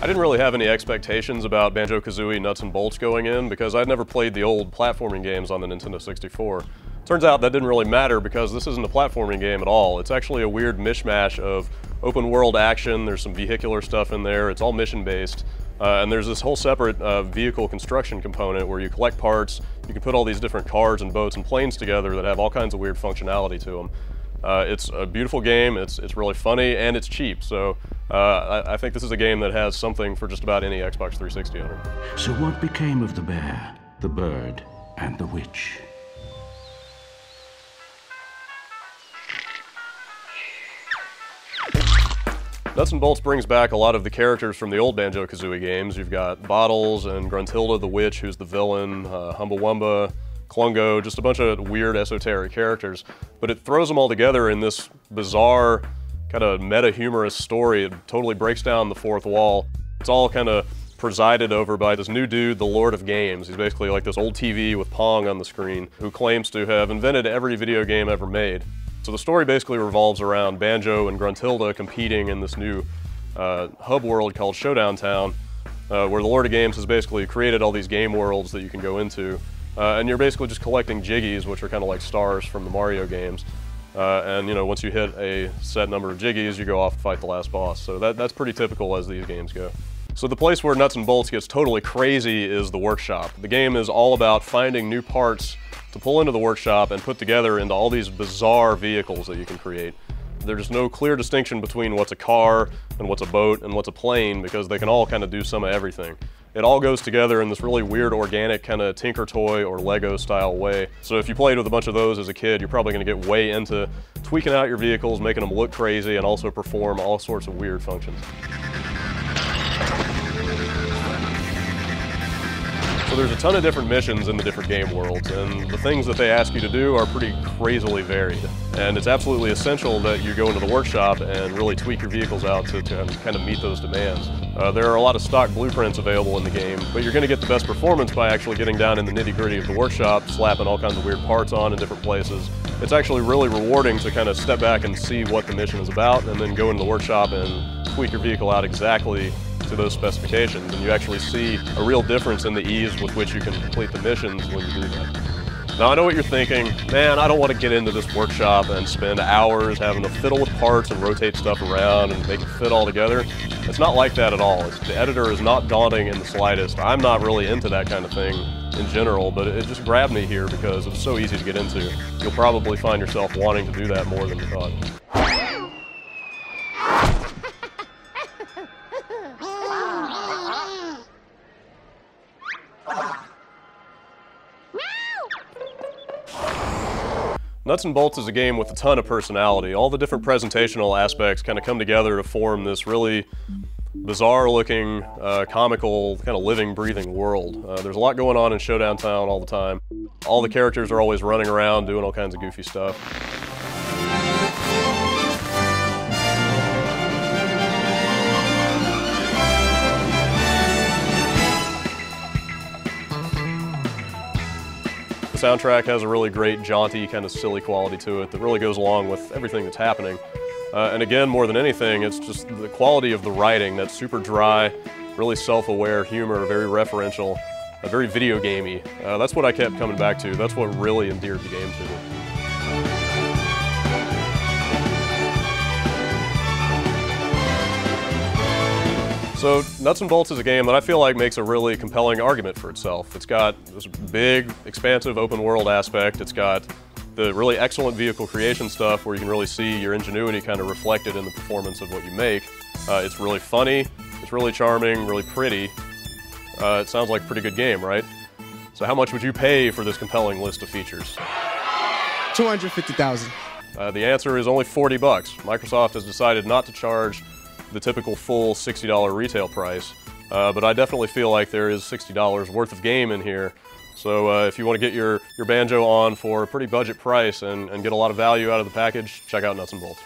I didn't really have any expectations about Banjo-Kazooie Nuts and Bolts going in because I'd never played the old platforming games on the Nintendo 64. Turns out that didn't really matter because this isn't a platforming game at all. It's actually a weird mishmash of open world action, there's some vehicular stuff in there, it's all mission based, and there's this whole separate vehicle construction component where you collect parts, you can put all these different cars and boats and planes together that have all kinds of weird functionality to them. It's a beautiful game, it's really funny, and it's cheap, so I think this is a game that has something for just about any Xbox 360 owner. So what became of the bear, the bird, and the witch? Nuts and Bolts brings back a lot of the characters from the old Banjo-Kazooie games. You've got Bottles and Gruntilda the Witch, who's the villain, Humbawamba, Klungo, just a bunch of weird esoteric characters. But it throws them all together in this bizarre, kind of meta-humorous story. It totally breaks down the fourth wall. It's all kind of presided over by this new dude, the Lord of Games. He's basically like this old TV with Pong on the screen, who claims to have invented every video game ever made. So the story basically revolves around Banjo and Gruntilda competing in this new hub world called Showdown Town, where the Lord of Games has basically created all these game worlds that you can go into. And you're basically just collecting jiggies, which are kind of like stars from the Mario games. And you know, once you hit a set number of jiggies, you go off and fight the last boss. So that's pretty typical as these games go. So the place where Nuts and Bolts gets totally crazy is the workshop. The game is all about finding new parts to pull into the workshop and put together into all these bizarre vehicles that you can create. There's no clear distinction between what's a car and what's a boat and what's a plane because they can all kind of do some of everything. It all goes together in this really weird organic kind of Tinker Toy or Lego style way. So if you played with a bunch of those as a kid, you're probably going to get way into tweaking out your vehicles, making them look crazy, and also perform all sorts of weird functions. So there's a ton of different missions in the different game worlds, and the things that they ask you to do are pretty crazily varied. And it's absolutely essential that you go into the workshop and really tweak your vehicles out to kind of meet those demands. There are a lot of stock blueprints available in the game, but you're going to get the best performance by actually getting down in the nitty-gritty of the workshop, slapping all kinds of weird parts on in different places. It's actually really rewarding to kind of step back and see what the mission is about, and then go into the workshop and tweak your vehicle out exactly to those specifications, and you actually see a real difference in the ease with which you can complete the missions when you do that. Now I know what you're thinking, man, I don't want to get into this workshop and spend hours having to fiddle with parts and rotate stuff around and make it fit all together. It's not like that at all. The editor is not daunting in the slightest. I'm not really into that kind of thing in general, but it just grabbed me here because it's so easy to get into. You'll probably find yourself wanting to do that more than you thought. Nuts and Bolts is a game with a ton of personality. All the different presentational aspects kind of come together to form this really bizarre-looking, comical, kind of living, breathing world. There's a lot going on in Showdown Town all the time. All the characters are always running around doing all kinds of goofy stuff. The soundtrack has a really great, jaunty, kind of silly quality to it that really goes along with everything that's happening. And again, more than anything, it's just the quality of the writing that's super dry, really self-aware humor, very referential, very video gamey. That's what I kept coming back to. That's what really endeared the game to me. So Nuts and Bolts is a game that I feel like makes a really compelling argument for itself. It's got this big, expansive open world aspect. It's got the really excellent vehicle creation stuff where you can really see your ingenuity kind of reflected in the performance of what you make. It's really funny, it's really charming, really pretty. It sounds like a pretty good game, right? So how much would you pay for this compelling list of features? $250,000. The answer is only $40. Microsoft has decided not to charge the typical full $60 retail price, but I definitely feel like there is $60 worth of game in here. So if you want to get your Banjo on for a pretty budget price and get a lot of value out of the package, check out Nuts and Bolts.